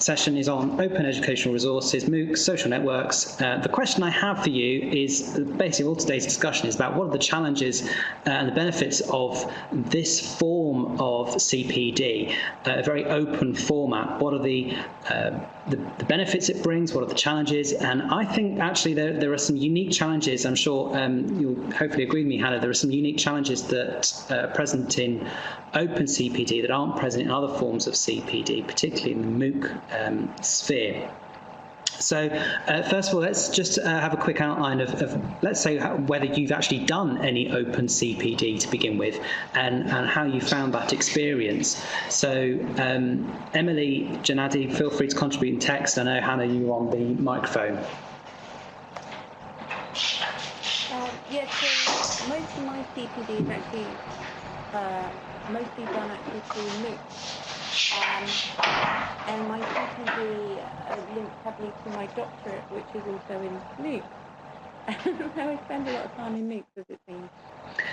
session is on open educational resources, MOOCs, social networks. The question I have for you is, basically all today's discussion is about what are the challenges and the benefits of this form of CPD, a very open format. What are the benefits it brings? What are the challenges? And I think actually there are some unique challenges. I'm sure you'll hopefully agree with me, Hannah. There are some unique challenges that are present in open CPD that aren't present in other forms of CPD, particularly in the MOOC sphere. So first of all, let's just have a quick outline of let's say, whether you've actually done any open CPD to begin with, and how you found that experience. So Emily, Janadi, feel free to contribute in text. I know, Hannah, you're on the microphone. Yes, so most of my CPD is actually mostly done actually through MOOCs. And my CPD links heavily to my doctorate, which is also in MOOCs. So I spend a lot of time in MOOCs, as it seems.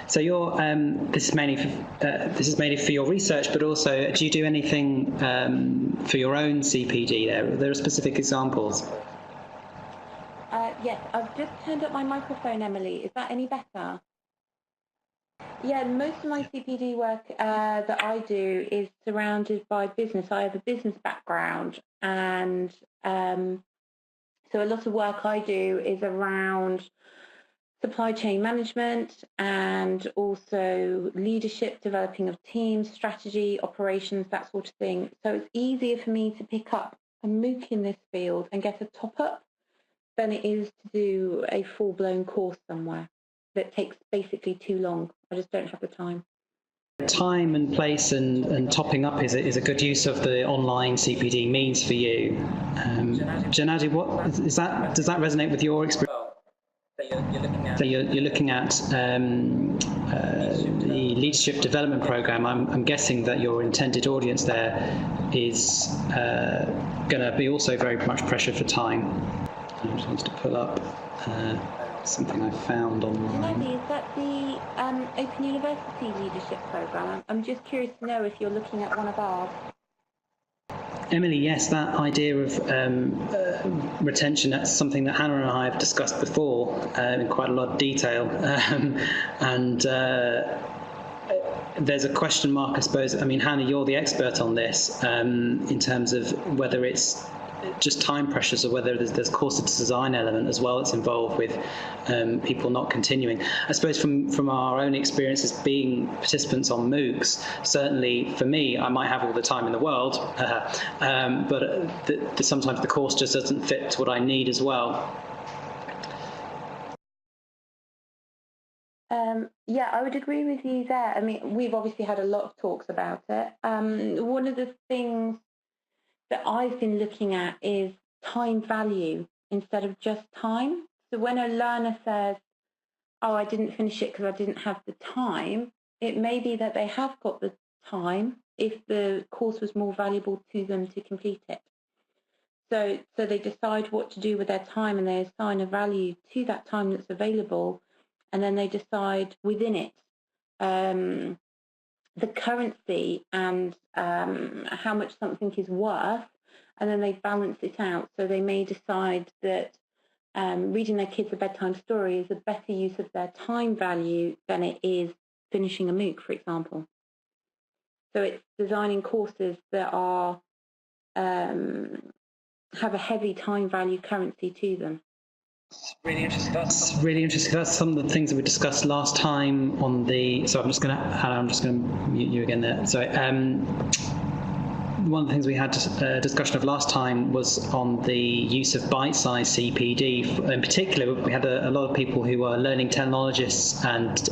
So you're this is mainly for your research, but also do you do anything for your own CPD? There are specific examples. Yes, I've just turned up my microphone, Emily. Is that any better? Yeah, most of my CPD work that I do is surrounded by business. I have a business background, and so a lot of work I do is around supply chain management and also leadership, developing of teams, strategy, operations, that sort of thing. So it's easier for me to pick up a MOOC in this field and get a top-up than it is to do a full-blown course somewhere that takes basically too long. I just don't have the time. Time and place and topping up is a good use of the online CPD means for you. Janadi, what is that? Does that resonate with your experience? So you're looking at the leadership development program. I'm guessing that your intended audience there is going to be also very much pressure for time. I just wanted to pull up something I found online. Is that the Open University Leadership Programme? I'm just curious to know if you're looking at one of ours. Emily, yes, that idea of retention, that's something that Hannah and I have discussed before in quite a lot of detail. And there's a question mark, I suppose. I mean, Hannah, you're the expert on this in terms of whether it's just time pressures or whether there's course design element as well that's involved with people not continuing. I suppose from our own experiences being participants on MOOCs, certainly for me, I might have all the time in the world, but sometimes the course just doesn't fit what I need as well. Yeah, I would agree with you there. I mean, we've obviously had a lot of talks about it. One of the things that I've been looking at is time value instead of just time. So when a learner says, oh, I didn't finish it because I didn't have the time, it may be that they have got the time if the course was more valuable to them to complete it. So they decide what to do with their time and they assign a value to that time that's available, and then they decide within it the currency and how much something is worth, and then they balance it out. So they may decide that reading their kids a bedtime story is a better use of their time value than it is finishing a MOOC, for example. So it's designing courses that are have a heavy time value currency to them. Really interesting. That's really interesting. That's some of the things that we discussed last time on the. So I'm just going to mute you again there. Sorry. One of the things we had a discussion of last time was on the use of bite-sized CPD. In particular, we had a lot of people who are learning technologists and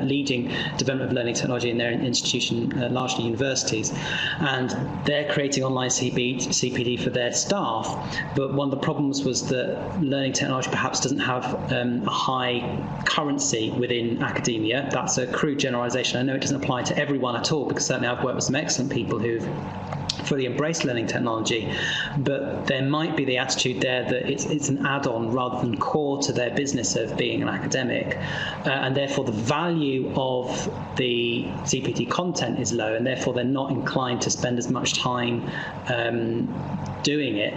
leading development of learning technology in their institution, largely universities, and they're creating online CPD for their staff. But one of the problems was that learning technology perhaps doesn't have a high currency within academia. That's a crude generalization. I know it doesn't apply to everyone at all, because certainly I've worked with some excellent people who've fully embrace learning technology, but there might be the attitude there that it's an add-on rather than core to their business of being an academic, and therefore the value of the CPD content is low, and therefore they're not inclined to spend as much time doing it.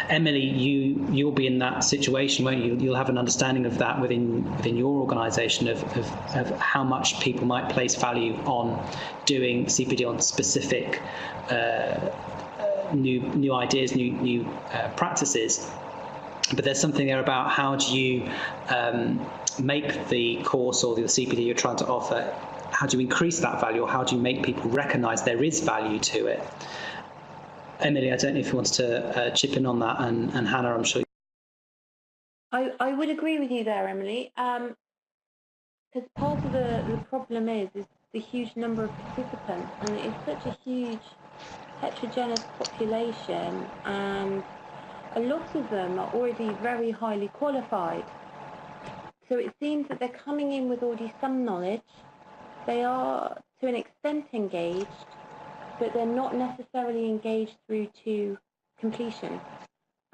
Emily, you'll be in that situation, won't you? You'll have an understanding of that within your organisation of how much people might place value on doing CPD on specific new ideas, new practices. But there's something there about how do you make the course or the CPD you're trying to offer, how do you increase that value, or how do you make people recognise there is value to it? Emily, I don't know if you want to chip in on that, and Hannah, I'm sure. I would agree with you there, Emily, because part of the problem is the huge number of participants, and it is such a huge heterogeneous population, and a lot of them are already very highly qualified. So it seems that they're coming in with already some knowledge. They are to an extent engaged, but they're not necessarily engaged through to completion.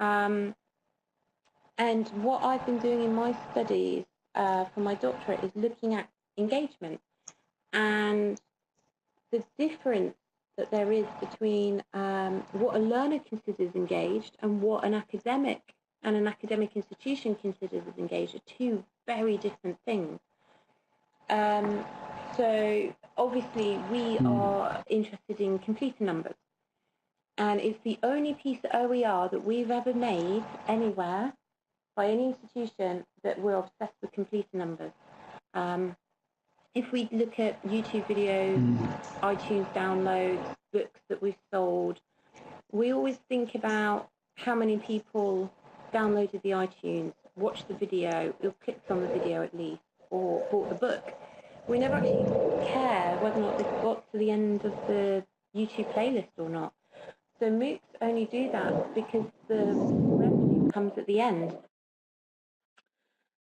And what I've been doing in my studies for my doctorate is looking at engagement and the difference that there is between what a learner considers engaged and what an academic and an academic institution considers as engaged are two very different things. So obviously we are interested in completer numbers, and it's the only piece of OER that we've ever made anywhere by any institution that we're obsessed with completer numbers. If we look at YouTube videos, iTunes downloads, books that we've sold, we always think about how many people downloaded the iTunes, watched the video, or clicked on the video at least, or bought the book. We never actually care whether or not this got to the end of the YouTube playlist or not. So MOOCs only do that because the revenue comes at the end.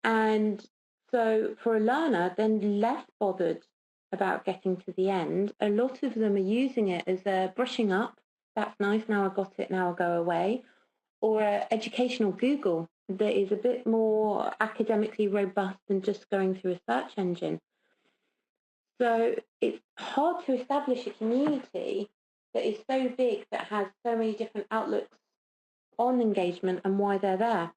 And so for a learner, then less bothered about getting to the end. A lot of them are using it as a brushing up. That's nice, now I got it, now I'll go away. Or educational Google that is a bit more academically robust than just going through a search engine. So it's hard to establish a community that is so big, that has so many different outlooks on engagement and why they're there.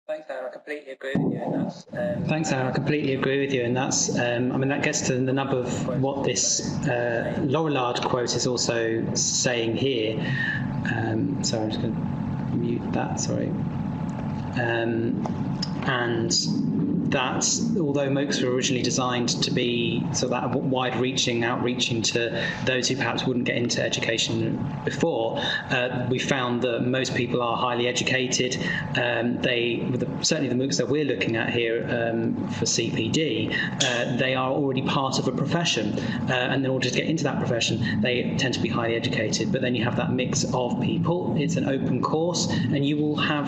Thanks, Hannah. I completely agree with you, and that's. Thanks, Hannah. I completely agree with you, and that's. I mean, that gets to the nub of what this Laurillard quote is also saying here. Sorry, I'm just going to mute that. Sorry. And that although MOOCs were originally designed to be sort of that wide-reaching, outreaching to those who perhaps wouldn't get into education before, we found that most people are highly educated. Certainly the MOOCs that we're looking at here for CPD, they are already part of a profession, and in order to get into that profession, they tend to be highly educated. But then you have that mix of people. It's an open course, and you will have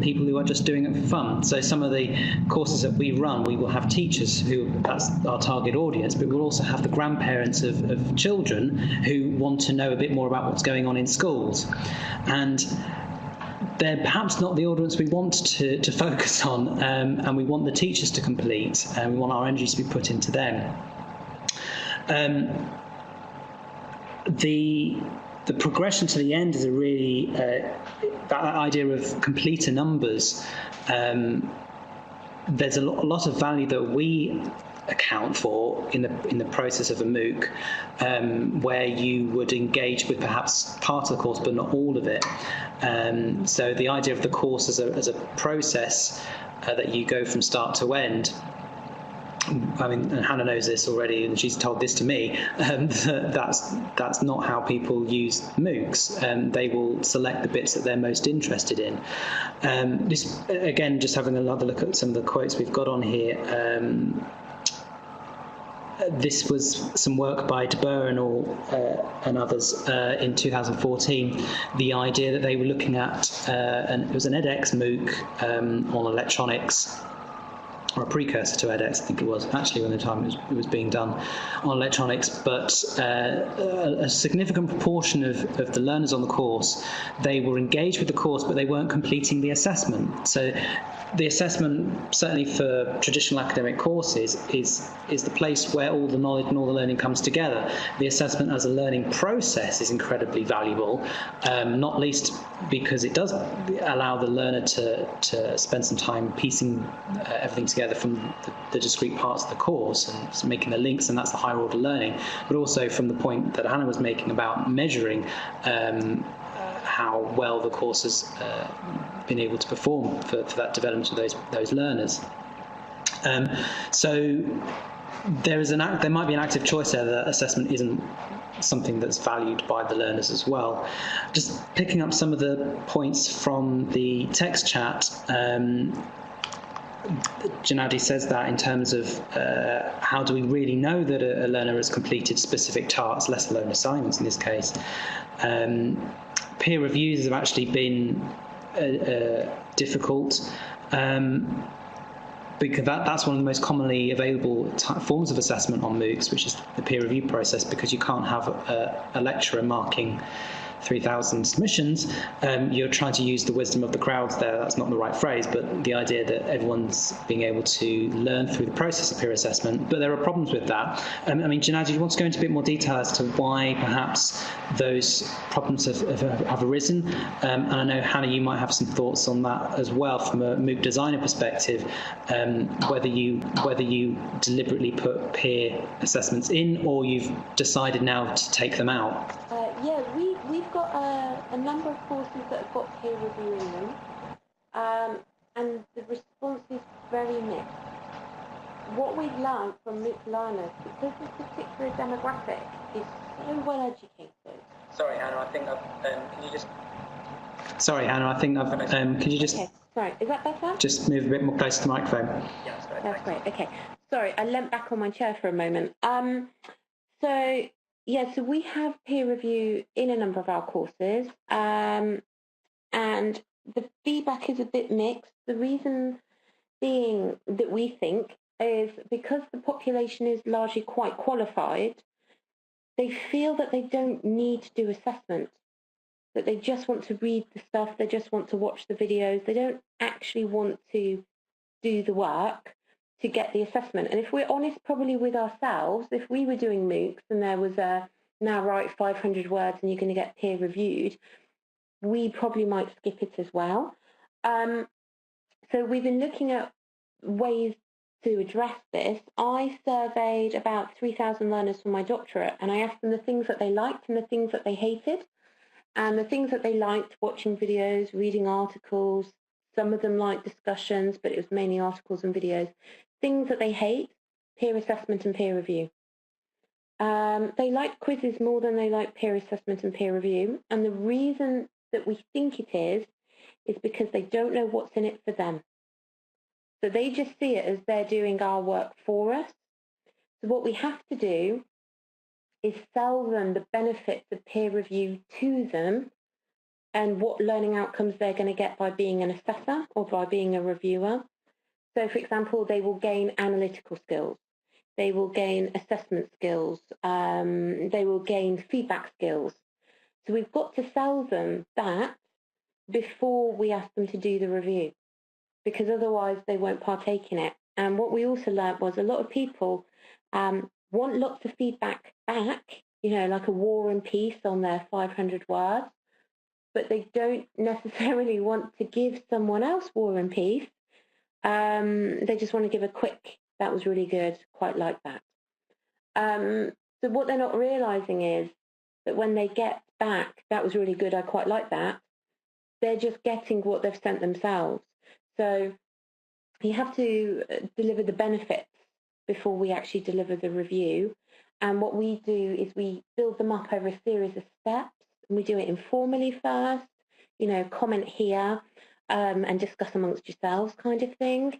people who are just doing it for fun. So some of the courses that we run, we will have teachers who, that's our target audience, but we'll also have the grandparents of children who want to know a bit more about what's going on in schools. And they're perhaps not the audience we want to focus on, and we want the teachers to complete, and we want our energies to be put into them. The progression to the end is a really, that idea of completer numbers. There's a lot of value that we account for in the process of a MOOC, where you would engage with perhaps part of the course but not all of it. So the idea of the course as a process that you go from start to end. I mean, and Hannah knows this already, and she's told this to me. That's not how people use MOOCs. They will select the bits that they're most interested in. Just having another look at some of the quotes we've got on here. This was some work by DeBoer and others in 2014. The idea that they were looking at, and it was an edX MOOC on electronics. or a precursor to edX, I think it was, actually, when the time it was being done on electronics. But a significant proportion of the learners on the course, they were engaged with the course, but they weren't completing the assessment. So the assessment, certainly for traditional academic courses, is the place where all the knowledge and all the learning comes together. The assessment as a learning process is incredibly valuable, not least because it does allow the learner to spend some time piecing everything together from the discrete parts of the course and making the links, and that's the higher order learning, but also from the point that Hannah was making about measuring how well the course has been able to perform for that development of those learners. So there might be an active choice there that assessment isn't something that's valued by the learners as well. Just picking up some of the points from the text chat, Janadi says that in terms of how do we really know that a learner has completed specific tasks, let alone assignments in this case. Peer reviews have actually been difficult because that's one of the most commonly available forms of assessment on MOOCs, which is the peer review process, because you can't have a lecturer marking 3,000 submissions. You're trying to use the wisdom of the crowds there. That's not the right phrase, but the idea that everyone's being able to learn through the process of peer assessment. But there are problems with that. I mean, Janadi, do you want to go into a bit more detail as to why perhaps those problems have arisen? And I know, Hannah, you might have some thoughts on that as well from a MOOC designer perspective, whether you deliberately put peer assessments in, or you've decided now to take them out. Yeah, we've got a number of courses that have got peer review in them, and the response is very mixed. What we've learned from MOOC learners, because this particular demographic is so well educated. Sorry, Hannah, I think can you just... Sorry, Hannah, I think can you just... Okay, sorry, is that better? Just move a bit more close to the microphone. Yeah, that's great. That's great, okay. Sorry, I leant back on my chair for a moment. So we have peer review in a number of our courses, and the feedback is a bit mixed. The reason being that we think is because the population is largely quite qualified, they feel that they don't need to do assessment, that they just want to read the stuff, they just want to watch the videos, they don't actually want to do the work to get the assessment. And if we're honest probably with ourselves, if we were doing MOOCs and there was a now write 500 words and you're going to get peer reviewed, we probably might skip it as well. So we've been looking at ways to address this. I surveyed about 3,000 learners for my doctorate, and I asked them the things that they liked and the things that they hated. And the things that they liked, watching videos, reading articles, some of them liked discussions, but it was mainly articles and videos. Things that they hate, peer assessment and peer review. They like quizzes more than they like peer assessment and peer review. And the reason that we think it is because they don't know what's in it for them. So they just see it as they're doing our work for us. So what we have to do is sell them the benefits of peer review to them and what learning outcomes they're going to get by being an assessor or by being a reviewer. So, for example, they will gain analytical skills. They will gain assessment skills. They will gain feedback skills. So we've got to sell them that before we ask them to do the review, because otherwise they won't partake in it. And what we also learned was a lot of people want lots of feedback back, like a war and peace on their 500 words, but they don't necessarily want to give someone else war and peace. They just want to give a quick, that was really good, quite like that. So what they're not realising is that when they get back, that was really good, I quite like that, they're just getting what they've sent themselves. So you have to deliver the benefits before we actually deliver the review. And what we do is we build them up over a series of steps. And we do it informally first, comment here and discuss amongst yourselves kind of thing.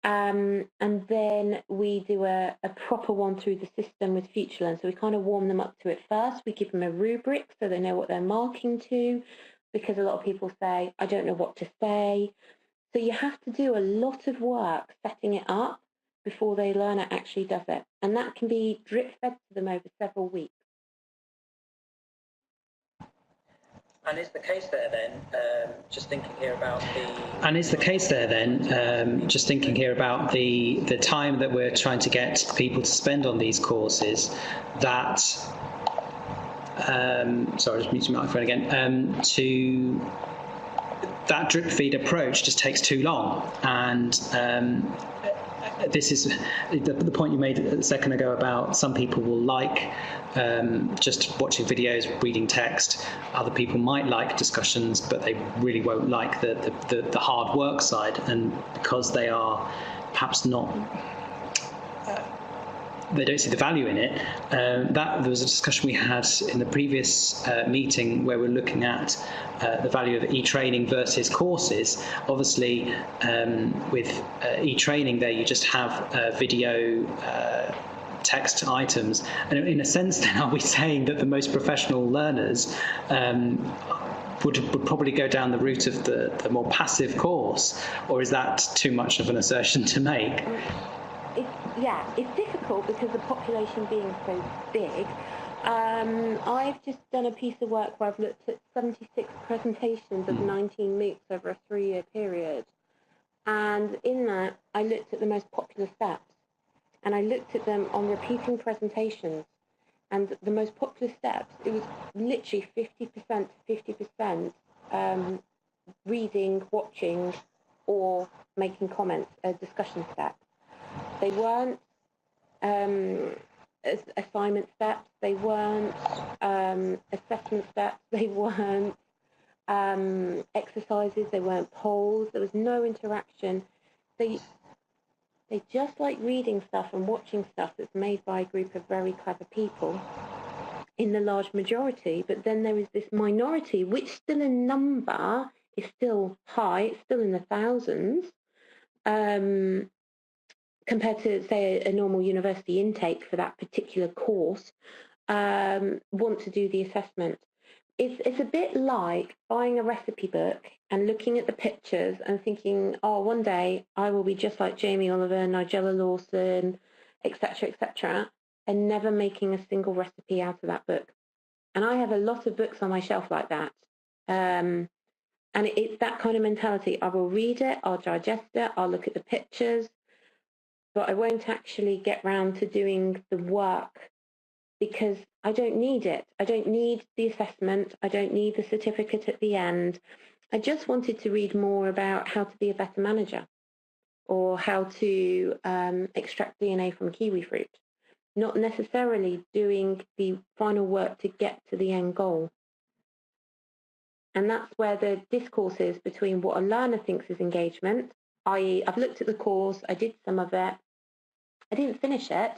And then we do a proper one through the system with FutureLearn. So we kind of warm them up to it first. We give them a rubric so they know what they're marking to, because a lot of people say, I don't know what to say. So you have to do a lot of work setting it up before the learner actually does it. And that can be drip-fed to them over several weeks. And is the case there then, just thinking here about the time that we're trying to get people to spend on these courses, that, sorry, just muting my microphone again, that drip feed approach just takes too long. And this is the point you made a second ago about some people will like just watching videos, reading text. Other people might like discussions, but they really won't like the hard work side. And because they are perhaps not, they don't see the value in it. There was a discussion we had in the previous meeting where we're looking at the value of e-training versus courses. Obviously, with e-training there, you just have video text items. And in a sense, then, are we saying that the most professional learners would probably go down the route of the more passive course? Or is that too much of an assertion to make? It's difficult because the population being so big. I've just done a piece of work where I've looked at 76 presentations of 19 MOOCs over a 3-year period. And in that, I looked at the most popular steps. And I looked at them on repeating presentations. And the most popular steps, it was literally 50% to 50% reading, watching, or making comments, a discussion step. They weren't assignment steps, they weren't assessment steps, they weren't exercises, they weren't polls, there was no interaction. They just like reading stuff and watching stuff that's made by a group of very clever people in the large majority, but then there is this minority, which still in number is still high, it's still in the thousands, compared to, say, a normal university intake for that particular course, want to do the assessment. It's a bit like buying a recipe book and looking at the pictures and thinking, oh, one day I will be just like Jamie Oliver, Nigella Lawson, etc., and never making a single recipe out of that book. And I have a lot of books on my shelf like that. And it's that kind of mentality. I will read it, I'll digest it, I'll look at the pictures, but I won't actually get round to doing the work because I don't need it. I don't need the assessment. I don't need the certificate at the end. I just wanted to read more about how to be a better manager or how to extract DNA from kiwi fruit, not necessarily doing the final work to get to the end goal. And that's where the discourse is between what a learner thinks is engagement, i.e. I've looked at the course, I did some of it, I didn't finish it,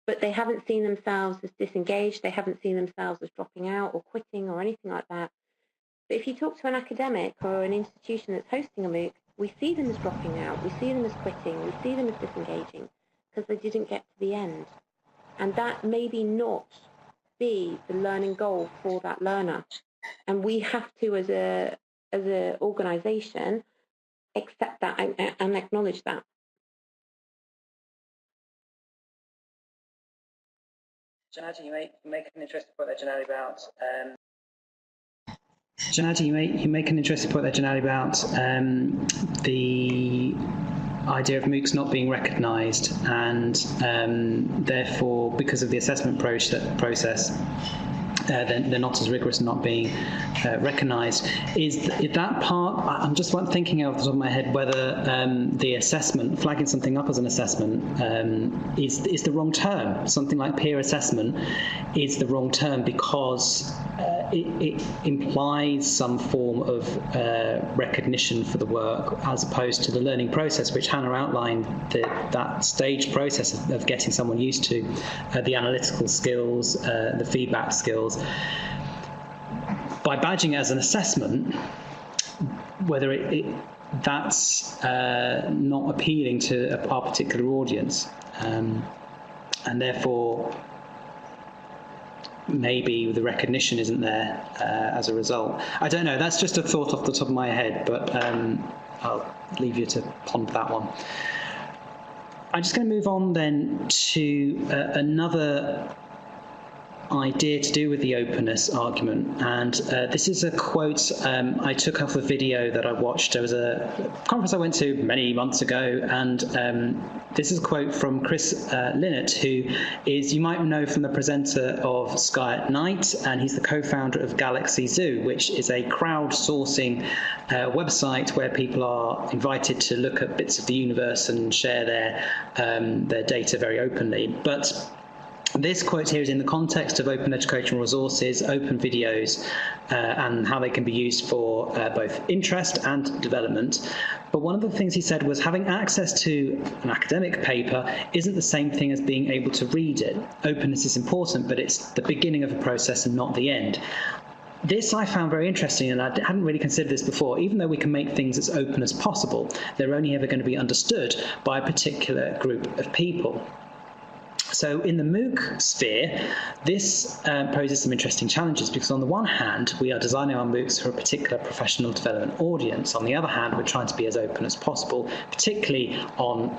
but they haven't seen themselves as disengaged, they haven't seen themselves as dropping out or quitting or anything like that. But if you talk to an academic or an institution that's hosting a MOOC, we see them as dropping out, we see them as quitting, we see them as disengaging because they didn't get to the end. And that maybe not be the learning goal for that learner. And we have to, as an organisation, accept that and acknowledge that. Janadi, you make an interesting point there, Janadi, about you make an interesting point there, Janadi, about the idea of MOOCs not being recognised, and therefore, because of the assessment process, they're not as rigorous and not being recognised. Is that part? I'm just thinking off the top of my head whether the assessment, flagging something up as an assessment, is the wrong term. Something like peer assessment is the wrong term because it implies some form of recognition for the work as opposed to the learning process, which Hannah outlined, that stage process of getting someone used to the analytical skills, the feedback skills. By badging it as an assessment, whether that's not appealing to our particular audience, and therefore maybe the recognition isn't there as a result. I don't know. That's just a thought off the top of my head, but I'll leave you to ponder that one. I'm just going to move on then to another idea to do with the openness argument, and this is a quote I took off a video that I watched. There was a conference I went to many months ago, and this is a quote from Chris Linnett, who is, you might know from the presenter of Sky at Night, and he's the co-founder of Galaxy Zoo, which is a crowdsourcing website where people are invited to look at bits of the universe and share their data very openly. But this quote here is in the context of open educational resources, open videos, and how they can be used for both interest and development. But one of the things he said was having access to an academic paper isn't the same thing as being able to read it. Openness is important, but it's the beginning of a process and not the end. This I found very interesting, and I hadn't really considered this before. Even though we can make things as open as possible, they're only ever going to be understood by a particular group of people. So in the MOOC sphere, this poses some interesting challenges, because on the one hand, we are designing our MOOCs for a particular professional development audience. On the other hand, we're trying to be as open as possible, particularly on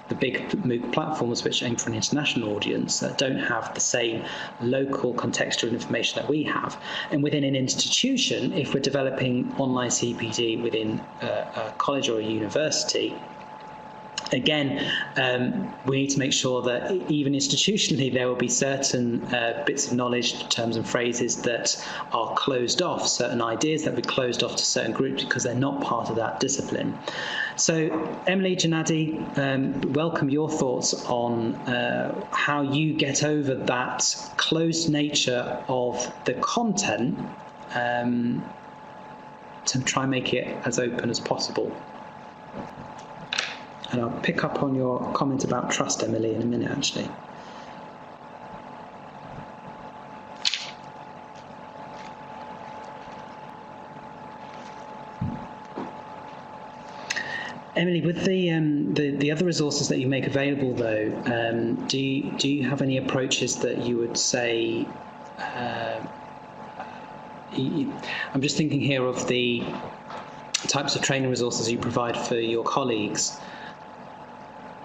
the big MOOC platforms which aim for an international audience that don't have the same local contextual information that we have. And within an institution, if we're developing online CPD within a college or a university, again, we need to make sure that even institutionally there will be certain bits of knowledge, terms and phrases that are closed off, certain ideas that will be closed off to certain groups because they're not part of that discipline. So, Emily, Janadi, welcome your thoughts on how you get over that closed nature of the content to try and make it as open as possible. And I'll pick up on your comment about trust, Emily, in a minute, actually. Emily, with the other resources that you make available, though, do you have any approaches that you would say? I'm just thinking here of the types of training resources you provide for your colleagues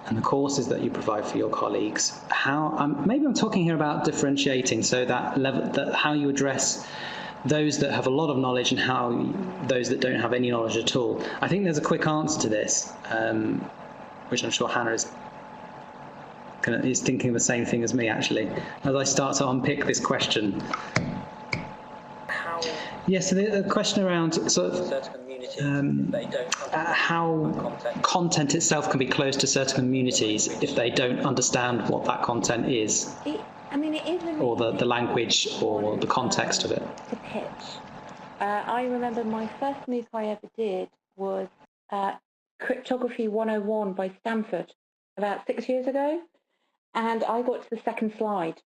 and the courses that you provide for your colleagues. How maybe I'm talking here about differentiating, so that level, that how you address those that have a lot of knowledge and how those that don't have any knowledge at all. I think there's a quick answer to this, which I'm sure Hannah is thinking the same thing as me, actually, as I start to unpick this question. Yes, so the question around sort of how content itself can be closed to certain communities if they don't understand what that content is, it is or the language or the context of it. To pitch. I remember my first MOOC I ever did was Cryptography 101 by Stanford about 6 years ago, and I got to the second slide.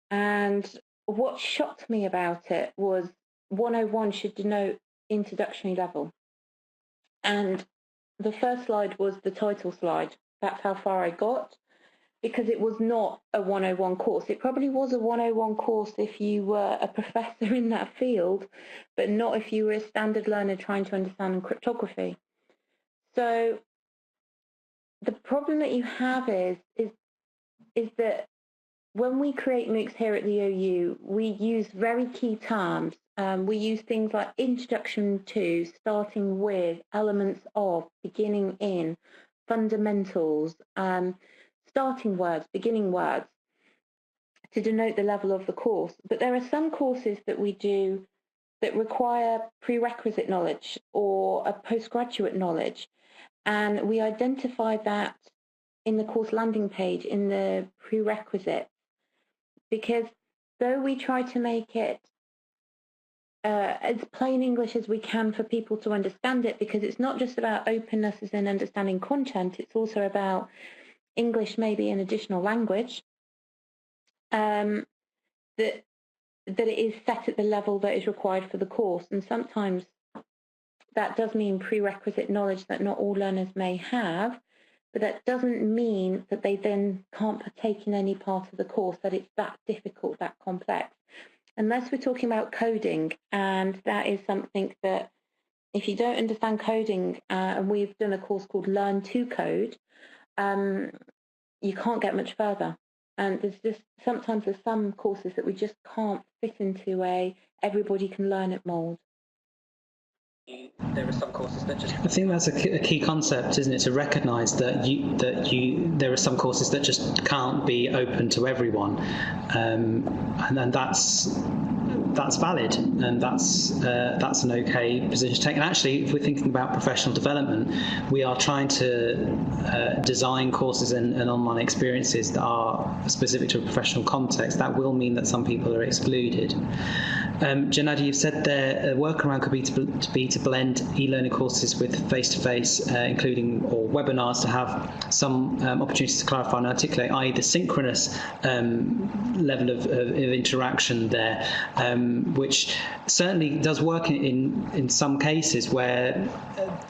And what shocked me about it was 101 should denote introductory level. And the first slide was the title slide. That's how far I got, because it was not a 101 course. It probably was a 101 course if you were a professor in that field, but not if you were a standard learner trying to understand cryptography. So the problem that you have is that when we create MOOCs here at the OU, we use very key terms. We use things like introduction to, starting with, elements of, beginning in, fundamentals, starting words, beginning words, to denote the level of the course. But there are some courses that we do that require prerequisite knowledge or a postgraduate knowledge, and we identify that in the course landing page, in the prerequisites, because though we try to make it as plain English as we can for people to understand it, because it's not just about openness as in understanding content, it's also about English maybe an additional language, that it is set at the level that is required for the course. And sometimes that does mean prerequisite knowledge that not all learners may have, but that doesn't mean that they then can't partake in any part of the course, that it's that difficult, that complex. Unless we're talking about coding, and that is something that if you don't understand coding, and we've done a course called Learn to Code, you can't get much further. And sometimes there's some courses that we just can't fit into a everybody can learn it mold. There are some courses that just... I think that's a key concept, isn't it? To recognise that there are some courses that just can't be open to everyone, and that's valid, and that's an okay position to take. And actually, if we're thinking about professional development, we are trying to design courses and online experiences that are specific to a professional context. That will mean that some people are excluded. Janadi, you've said there a workaround could be to blend e-learning courses with face-to-face, including or webinars, to have some opportunities to clarify and articulate, i.e. the synchronous level of interaction there, which certainly does work in some cases where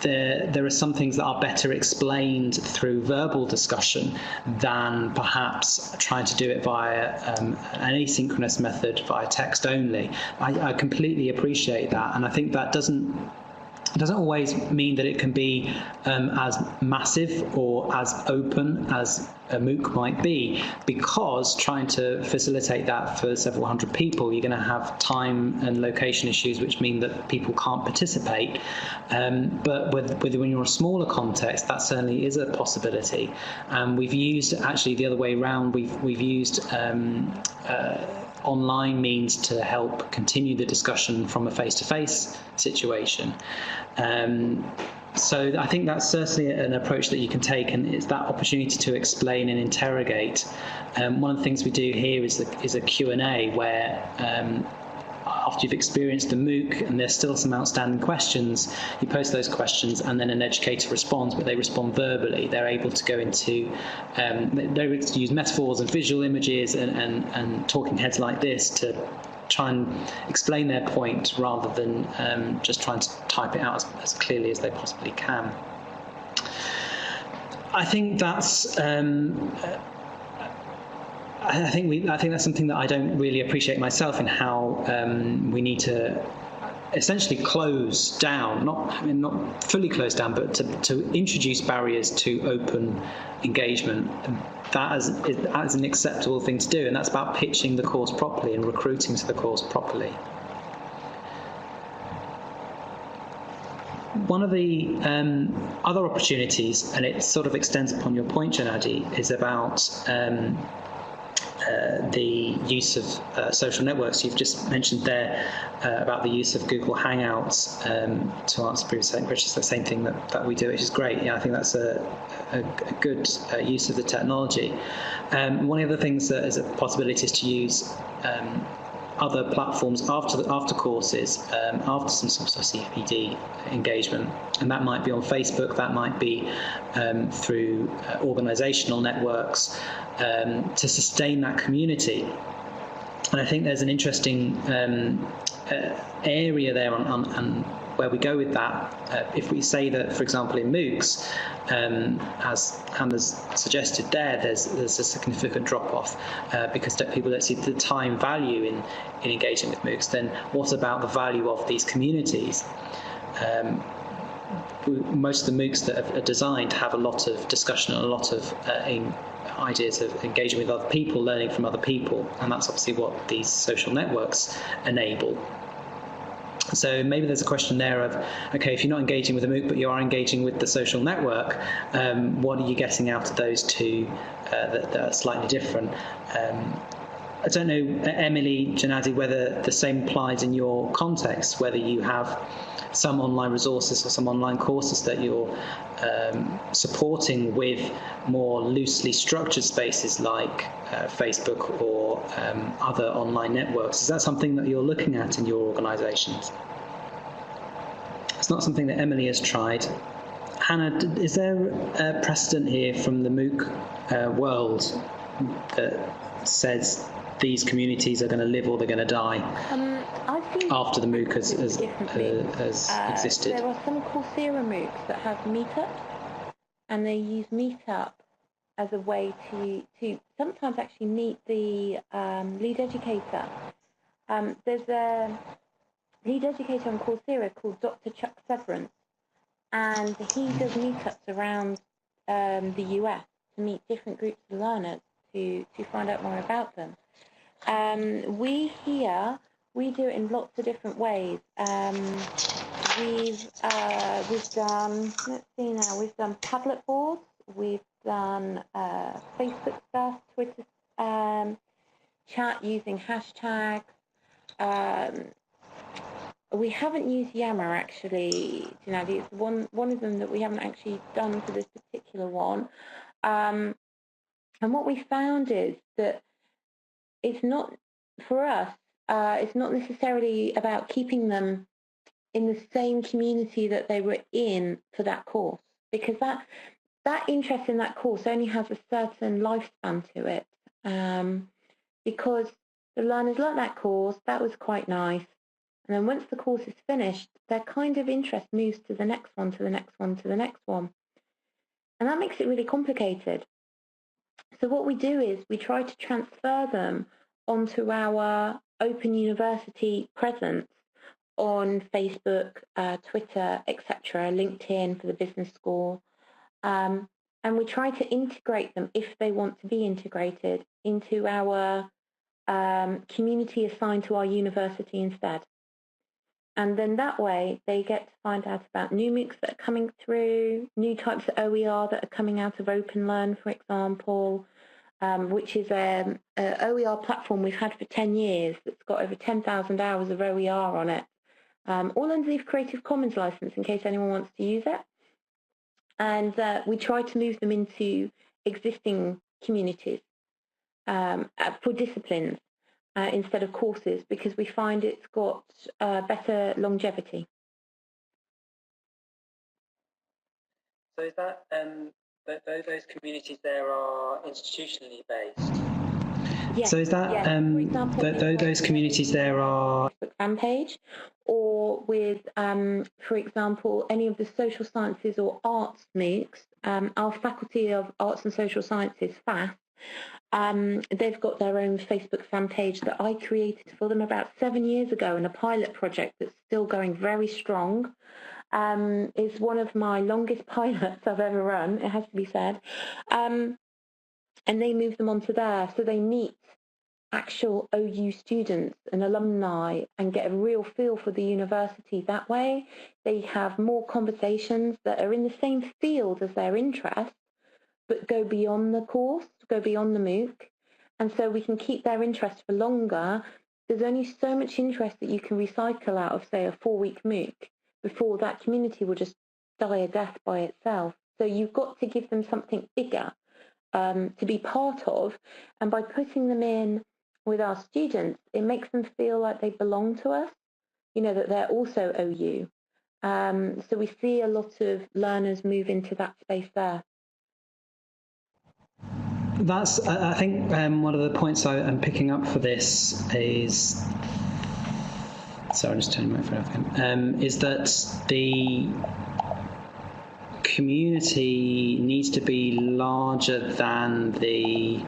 there are some things that are better explained through verbal discussion than perhaps trying to do it via an asynchronous method via text only. I completely appreciate that, and I think that doesn't always mean that it can be as massive or as open as a MOOC might be, because trying to facilitate that for several hundred people, you're going to have time and location issues, which mean that people can't participate. But when you're a smaller context, that certainly is a possibility. We've used, actually the other way around, we've used online means to help continue the discussion from a face-to-face situation. So I think that's certainly an approach that you can take, and it's that opportunity to explain and interrogate. One of the things we do here is a Q&A where after you've experienced the MOOC and there's still some outstanding questions, you post those questions and then an educator responds, but they respond verbally. They're able to go into, they're able to use metaphors and visual images and talking heads like this to try and explain their point rather than just trying to type it out as clearly as they possibly can. I think that's I think that's something that I don't really appreciate myself, in how we need to essentially close down, not fully close down, but to introduce barriers to open engagement. That is an acceptable thing to do, and that's about pitching the course properly and recruiting to the course properly. One of the other opportunities, and it sort of extends upon your point, Janadi, is about the use of social networks. You've just mentioned there about the use of Google Hangouts to answer previous questions, which is the same thing that we do, which is great. Yeah, I think that's a good use of the technology. One of the things that is a possibility is to use other platforms after courses, after some sort of CPD engagement, and that might be on Facebook, that might be through organisational networks, to sustain that community. And I think there's an interesting area there on where we go with that. If we say that, for example, in MOOCs, as Hannah's suggested there's a significant drop-off because people don't see the time value in engaging with MOOCs, then what about the value of these communities? Most of the MOOCs that are designed have a lot of discussion and a lot of ideas of engaging with other people, learning from other people, and that's obviously what these social networks enable. So maybe there's a question there of, okay, if you're not engaging with a MOOC but you are engaging with the social network, what are you getting out of those two that are slightly different? I don't know, Emily, Janadi, whether the same applies in your context, whether you have some online resources or some online courses that you're supporting with more loosely structured spaces like Facebook or other online networks. Is that something that you're looking at in your organisations? It's not something that Emily has tried. Hannah, is there a precedent here from the MOOC world that says these communities are going to live or they're going to die after the MOOC has existed? There are some Coursera MOOCs that have meetups, and they use meetup as a way to sometimes actually meet the lead educator. There's lead educator on Coursera called Dr. Chuck Severance, and he does meetups around the US to meet different groups of learners to find out more about them. We do it in lots of different ways. We've done, let's see now, we've done Padlet boards, we've done Facebook stuff, Twitter chat using hashtags. We haven't used Yammer actually, Janadi. It's one of them that we haven't actually done for this particular one. And what we found is that it's not, for us, it's not necessarily about keeping them in the same community that they were in for that course, because that interest in that course only has a certain lifespan to it. Because the learners like that course, that was quite nice. And then once the course is finished, their kind of interest moves to the next one, to the next one, to the next one. And that makes it really complicated. So what we do is we try to transfer them onto our Open University presence on Facebook, Twitter, etc., LinkedIn for the business school. And we try to integrate them, if they want to be integrated, into our community assigned to our university instead. And then that way they get to find out about new MOOCs that are coming through, new types of OER that are coming out of OpenLearn, for example, which is an OER platform we've had for 10 years that's got over 10,000 hours of OER on it, all under the Creative Commons license in case anyone wants to use it. And we try to move them into existing communities for disciplines instead of courses, because we find it's got better longevity. So is that those communities there are institutionally based? Yes. So is that for example, those communities there are Facebook fan page, or with, for example, any of the social sciences or arts MOOCs, our Faculty of Arts and Social Sciences, FAS, they've got their own Facebook fan page that I created for them about 7 years ago in a pilot project that's still going very strong. It's one of my longest pilots I've ever run, it has to be said. And they move them onto there, so they meet actual OU students and alumni and get a real feel for the university that way. They have more conversations that are in the same field as their interest, but go beyond the course, go beyond the MOOC. And so we can keep their interest for longer. There's only so much interest that you can recycle out of, say, a 4-week MOOC before that community will just die a death by itself. So you've got to give them something bigger to be part of. And by putting them in with our students, it makes them feel like they belong to us, you know, that they're also OU. So we see a lot of learners move into that space there. That's, I think, one of the points I'm picking up for this is, sorry, I'm just turning my phone off again, is that the community needs to be larger than the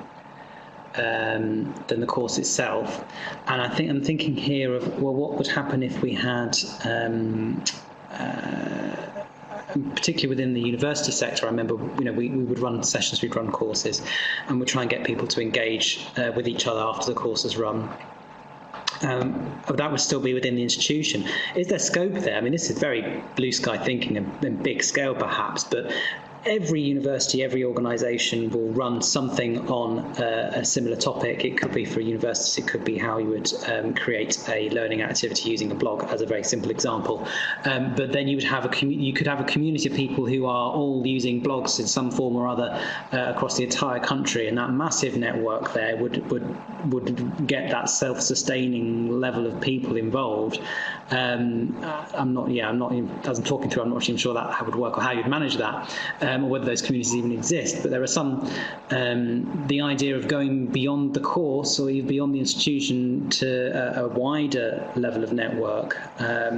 course itself. And I think I'm thinking here of, well, what would happen if we had particularly within the university sector. I remember, you know, we would run sessions, we'd run courses, and we'd try and get people to engage with each other after the course is run. That would still be within the institution. Is there scope there? I mean, this is very blue sky thinking and big scale perhaps, but every university, every organisation will run something on a similar topic. It could be for universities, it could be how you would create a learning activity using a blog, as a very simple example. But then you would have you could have a community of people who are all using blogs in some form or other across the entire country, and that massive network there would get that self-sustaining level of people involved. I'm not as I'm talking through, I'm not even sure that how would work or how you'd manage that. Or whether those communities even exist, but there are some, the idea of going beyond the course or even beyond the institution to a wider level of network. I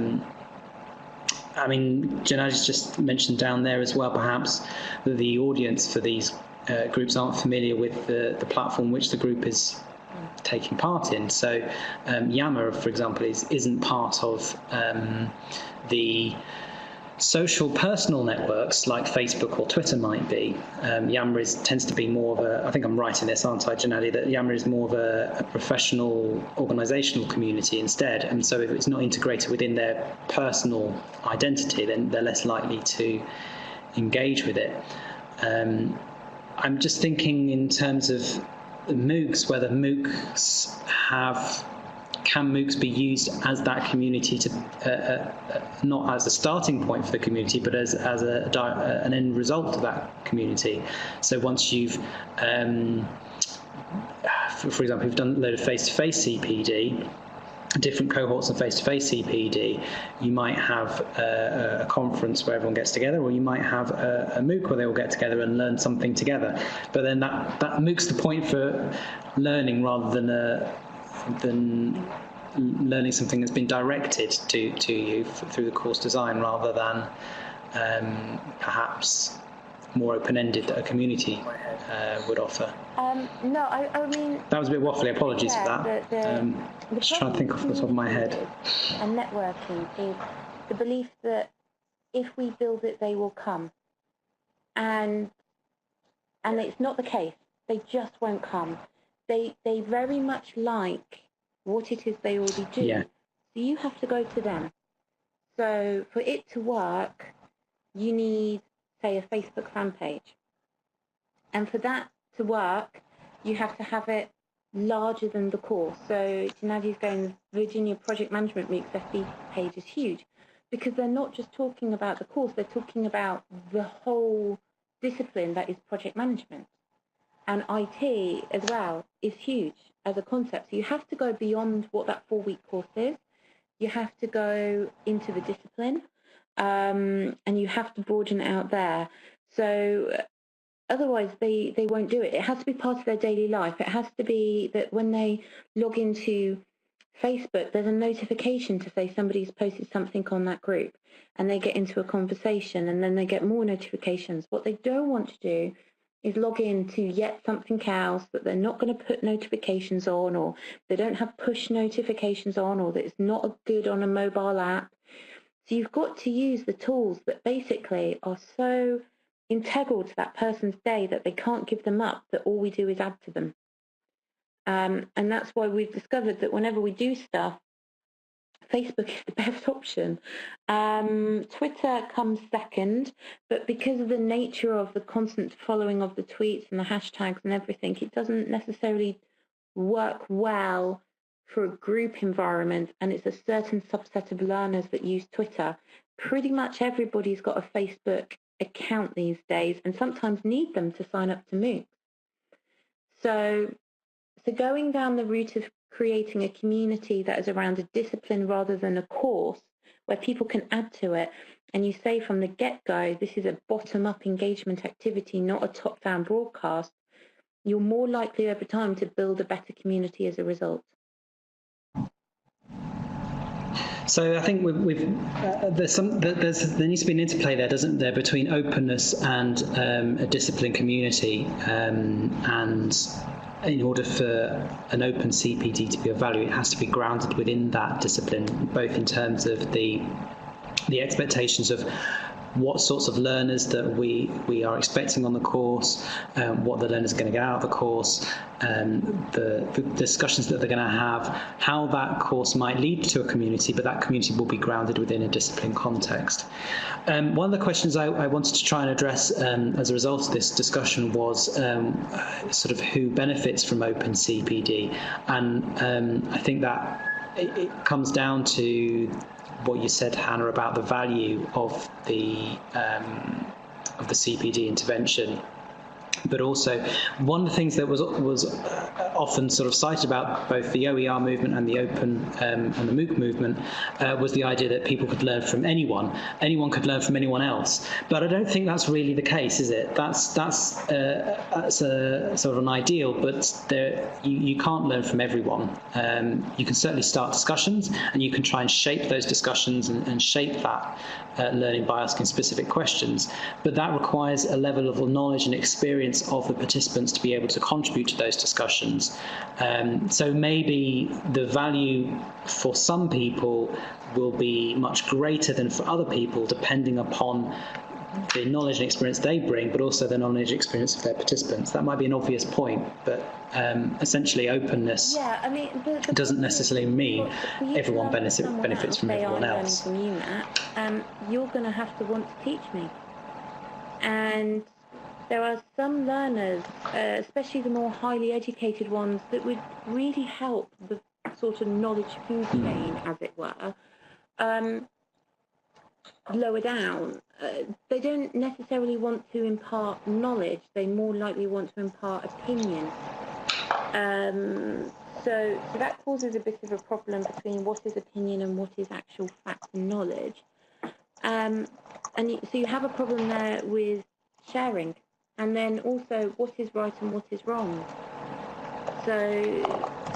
mean, Janaj's just mentioned down there as well, perhaps, that the audience for these groups aren't familiar with the platform which the group is taking part in. So Yammer, for example, isn't part of the social personal networks like Facebook or Twitter might be. Yammer tends to be more of a, I think I'm right in this, aren't I, Janelli, that Yammer is more of a professional organisational community instead, and so if it's not integrated within their personal identity, then they're less likely to engage with it. I'm just thinking in terms of MOOCs, whether can MOOCs be used as that community to, not as a starting point for the community, but as an end result of that community. So once you've, for example, you've done a load of face-to-face CPD, different cohorts of face-to-face CPD, you might have a conference where everyone gets together, or you might have a MOOC where they all get together and learn something together. But then that MOOC's the point for learning rather than learning something that's been directed to you through the course design, rather than perhaps more open-ended that a community would offer. No, I mean... That was a bit waffly, apologies for that. Just trying to think off the top of my head. And networking is the belief that if we build it, they will come. And it's not the case. They just won't come. They very much like what it is they already do. Yeah. So you have to go to them. So for it to work, you need, say, a Facebook fan page. And for that to work, you have to have it larger than the course. So Nadia's going, Virginia Project Management MOOCs FB page is huge, because they're not just talking about the course, they're talking about the whole discipline that is project management. And IT as well is huge as a concept. So you have to go beyond what that 4-week course is. You have to go into the discipline, and you have to broaden it out there. So otherwise they won't do it. It has to be part of their daily life. It has to be that when they log into Facebook, there's a notification to say somebody's posted something on that group, and they get into a conversation, and then they get more notifications. What they don't want to do is log in to yet something else that they're not going to put notifications on, or they don't have push notifications on, or that it's not good on a mobile app. So you've got to use the tools that basically are so integral to that person's day that they can't give them up, that all we do is add to them. And that's why we've discovered that whenever we do stuff, Facebook is the best option. Twitter comes second, but because of the nature of the constant following of the tweets and the hashtags and everything, it doesn't necessarily work well for a group environment, and it's a certain subset of learners that use Twitter. Pretty much everybody's got a Facebook account these days, and sometimes need them to sign up to MOOCs. So going down the route of creating a community that is around a discipline rather than a course, where people can add to it, and you say from the get-go, this is a bottom-up engagement activity, not a top-down broadcast, you're more likely over time to build a better community as a result. So I think there needs to be an interplay there, doesn't there, between openness and a disciplined community, and in order for an open CPD to be of value, it has to be grounded within that discipline, both in terms of the expectations of what sorts of learners that we are expecting on the course, what the learners are going to get out of the course, the discussions that they're going to have, how that course might lead to a community, but that community will be grounded within a discipline context. One of the questions I wanted to try and address as a result of this discussion was sort of who benefits from open CPD, and I think that it comes down to what you said, Hannah, about the value of the CPD intervention. But also, one of the things that was often sort of cited about both the OER movement and the open and the MOOC movement was the idea that people could learn from anyone. Anyone could learn from anyone else. But I don't think that's really the case, is it? That's a sort of an ideal, but you can't learn from everyone. You can certainly start discussions, and you can try and shape those discussions and shape that learning by asking specific questions. But that requires a level of knowledge and experience experience of the participants to be able to contribute to those discussions. So maybe the value for some people will be much greater than for other people, depending upon the knowledge and experience they bring, but also the knowledge and experience of their participants. That might be an obvious point, but essentially openness doesn't necessarily mean everyone benefits from everyone else. From you, Matt, you're going to have to want to teach me. And there are some learners, especially the more highly educated ones, that would really help the sort of knowledge food chain, as it were, lower down. They don't necessarily want to impart knowledge, they more likely want to impart opinion. So that causes a bit of a problem between what is opinion and what is actual fact and knowledge. So you have a problem there with sharing, and then also what is right and what is wrong. So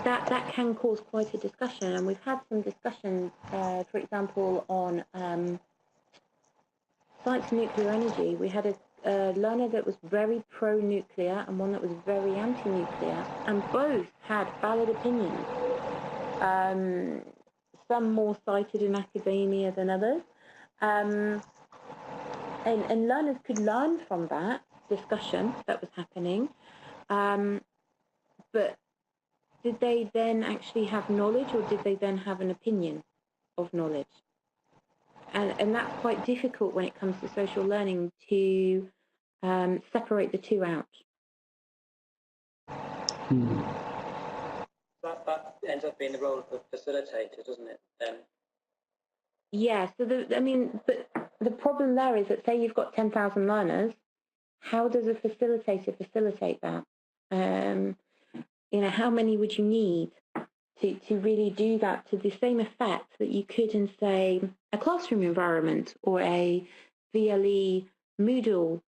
that can cause quite a discussion, and we've had some discussions, for example, on science and nuclear energy. We had a learner that was very pro-nuclear and one that was very anti-nuclear, and both had valid opinions, some more cited in academia than others. And learners could learn from that discussion that was happening, but did they then actually have knowledge, or did they then have an opinion of knowledge? And that's quite difficult when it comes to social learning, to separate the two out. That ends up being the role of the facilitator, doesn't it? Yeah, so but the problem there is that, say you've got 10,000 learners, how does a facilitator facilitate that? How many would you need to really do that to the same effect that you could in, say, a classroom environment or a VLE Moodle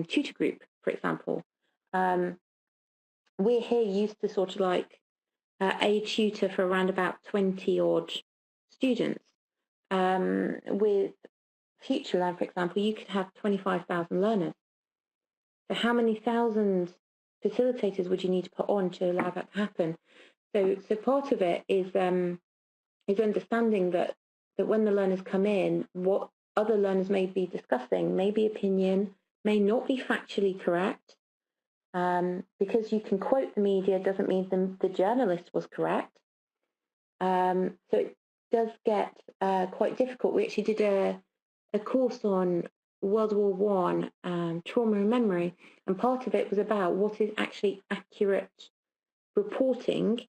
tutor group, for example? We're here used to sort of like a tutor for around about 20-odd students. With FutureLearn, for example, you could have 25,000 learners. So how many thousand facilitators would you need to put on to allow that to happen? So part of it is understanding that when the learners come in, what other learners may be discussing may be opinion, may not be factually correct. Because you can quote the media doesn't mean the journalist was correct. So it does get quite difficult. We actually did a course on World War I, trauma and memory, and part of it was about what is actually accurate reporting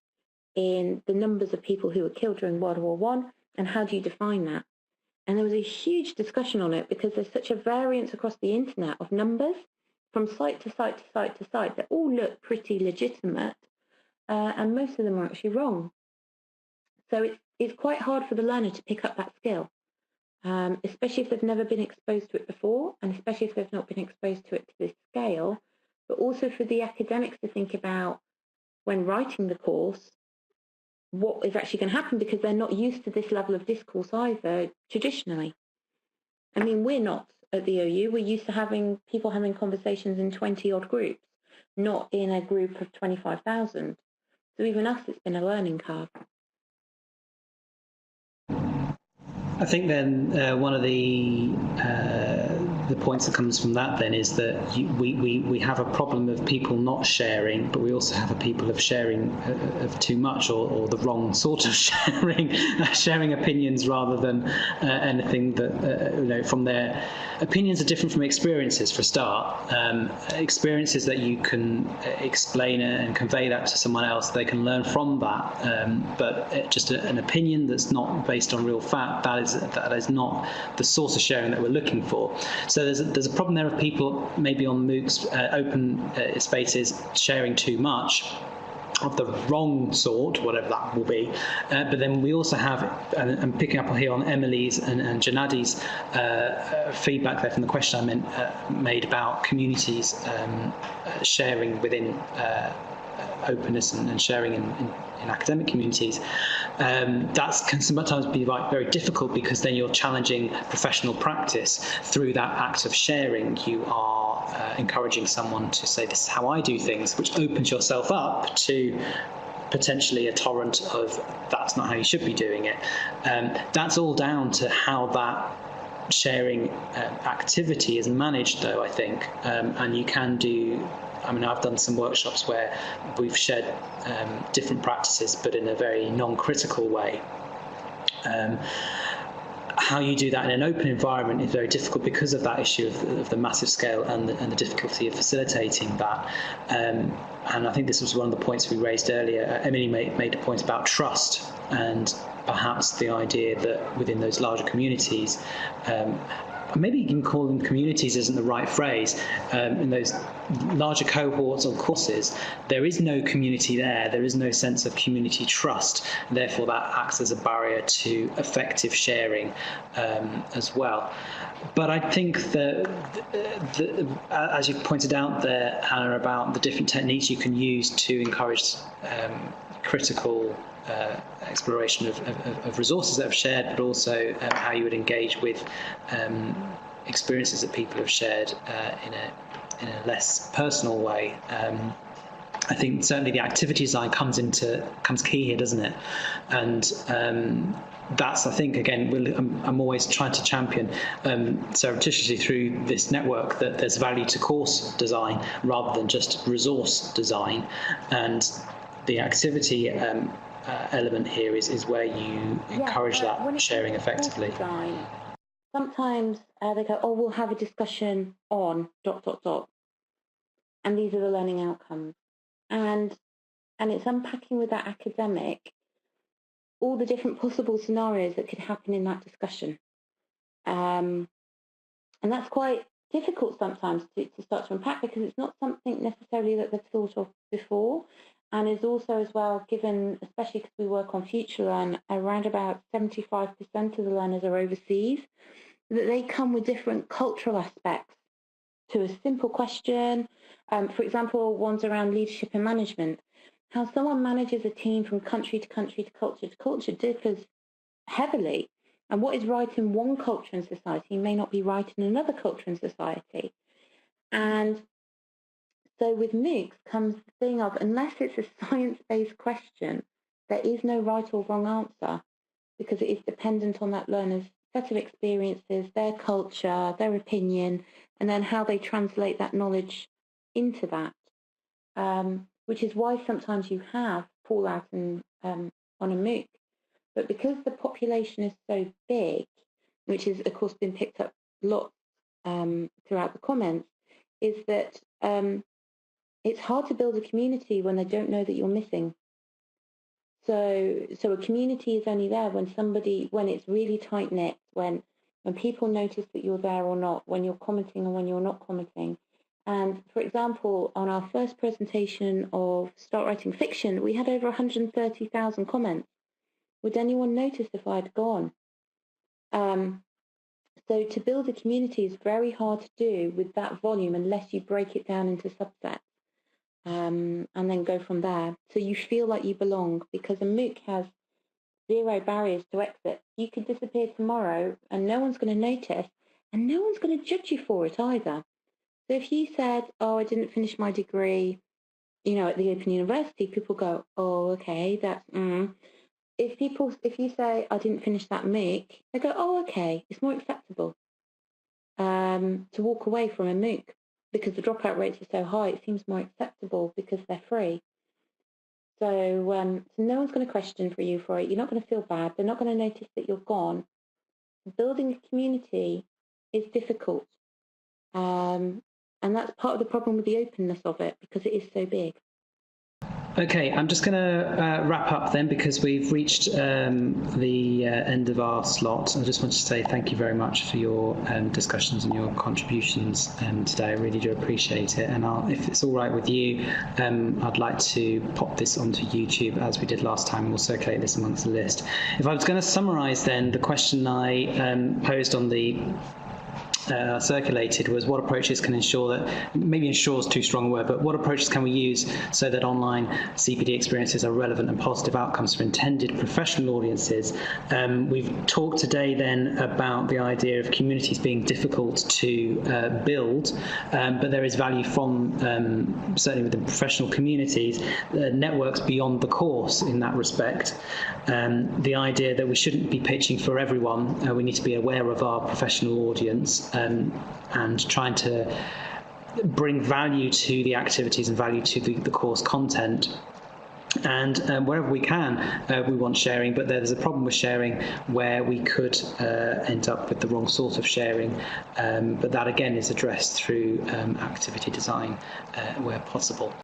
in the numbers of people who were killed during World War I, and how do you define that? And there was a huge discussion on it because there's such a variance across the internet of numbers from site to site to site to site that all look pretty legitimate, and most of them are actually wrong. So it's quite hard for the learner to pick up that skill, especially if they've never been exposed to it before, and especially if they've not been exposed to it to this scale, but also for the academics to think about, when writing the course, what is actually going to happen, because they're not used to this level of discourse either traditionally. I mean, we're not at the OU. We're used to people having conversations in 20-odd groups, not in a group of 25,000. So even us, it's been a learning curve. I think then one of the points that comes from that then is that we have a problem of people not sharing, but we also have a people of sharing of too much or the wrong sort of sharing opinions rather than anything that from their opinions are different from experiences. For a start, experiences that you can explain and convey that to someone else, they can learn from that, but just an opinion that's not based on real fact, that is not the source of sharing that we're looking for. So there's a problem there of people maybe on MOOCs, open spaces, sharing too much of the wrong sort, whatever that will be. But then we also have, and picking up here on Emily's and Janadi's feedback there from the question I made about communities sharing within openness and sharing in in academic communities, that can sometimes be very difficult, because then you're challenging professional practice through that act of sharing. You are encouraging someone to say, this is how I do things, which opens yourself up to potentially a torrent of, that's not how you should be doing it. That's all down to how that sharing activity is managed, though, I think. And you can do, I mean, I've done some workshops where we've shared different practices, but in a very non-critical way. How you do that in an open environment is very difficult because of that issue of the massive scale and the difficulty of facilitating that. And I think this was one of the points we raised earlier. Emily made a point about trust, and perhaps the idea that within those larger communities, maybe you can call them communities isn't the right phrase, in those larger cohorts or courses, there is no community there. There is no sense of community trust. Therefore, that acts as a barrier to effective sharing as well. But I think that, as you pointed out there, Hannah, about the different techniques you can use to encourage critical exploration of resources that have shared, but also how you would engage with experiences that people have shared in a less personal way. I think certainly the activity design comes key here, doesn't it? And that's, I think, again, I'm always trying to champion surreptitiously through this network that there's value to course design rather than just resource design. And the activity element here is where you encourage that sharing effectively. Design, sometimes they go, oh, we'll have a discussion on ... and these are the learning outcomes. And it's unpacking with that academic all the different possible scenarios that could happen in that discussion. And that's quite difficult sometimes to start to unpack, because it's not something necessarily that they've thought of before. And is also as well given, especially because we work on Future Learn, around about 75% of the learners are overseas, that they come with different cultural aspects to a simple question. For example, one's around leadership and management. How someone manages a team from country to country to culture differs heavily. And what is right in one culture and society may not be right in another culture and society. And so with MOOCs comes the thing of, unless it's a science-based question, there is no right or wrong answer, because it is dependent on that learner's set of experiences, their culture, their opinion, and then how they translate that knowledge into that. Which is why sometimes you have fallout on a MOOC. But because the population is so big, which has, of course, been picked up lots throughout the comments, is that it's hard to build a community when they don't know that you're missing. So a community is only there when it's really tight-knit, when people notice that you're there or not, when you're commenting and when you're not commenting. And, for example, on our first presentation of Start Writing Fiction, we had over 130,000 comments. Would anyone notice if I'd gone? So to build a community is very hard to do with that volume unless you break it down into subsets and then go from there. So you feel like you belong, because a MOOC has 0 barriers to exit. You could disappear tomorrow and no one's going to notice, and no one's going to judge you for it either. So if you said, oh, I didn't finish my degree, at the Open University, people go, oh, okay, that's, If you say, I didn't finish that MOOC, they go, oh, okay, it's more acceptable to walk away from a MOOC, because the dropout rates are so high, it seems more acceptable because they're free. So no one's going to question you for it. You're not going to feel bad. They're not going to notice that you're gone. Building a community is difficult. And that's part of the problem with the openness of it, because it is so big. Okay, I'm just going to wrap up then, because we've reached the end of our slot. I just want to say thank you very much for your discussions and your contributions today. I really do appreciate it. And if it's all right with you, I'd like to pop this onto YouTube as we did last time, and we'll circulate this amongst the list. If I was going to summarise then the question I posed on the circulated was what approaches can ensure that, maybe ensure is too strong a word, but what approaches can we use so that online CPD experiences are relevant and positive outcomes for intended professional audiences? We've talked today then about the idea of communities being difficult to build, but there is value from, certainly within professional communities, networks beyond the course in that respect. The idea that we shouldn't be pitching for everyone, we need to be aware of our professional audience and trying to bring value to the activities and value to the course content. And wherever we can, we want sharing, but there's a problem with sharing where we could end up with the wrong sort of sharing. But that, again, is addressed through activity design where possible.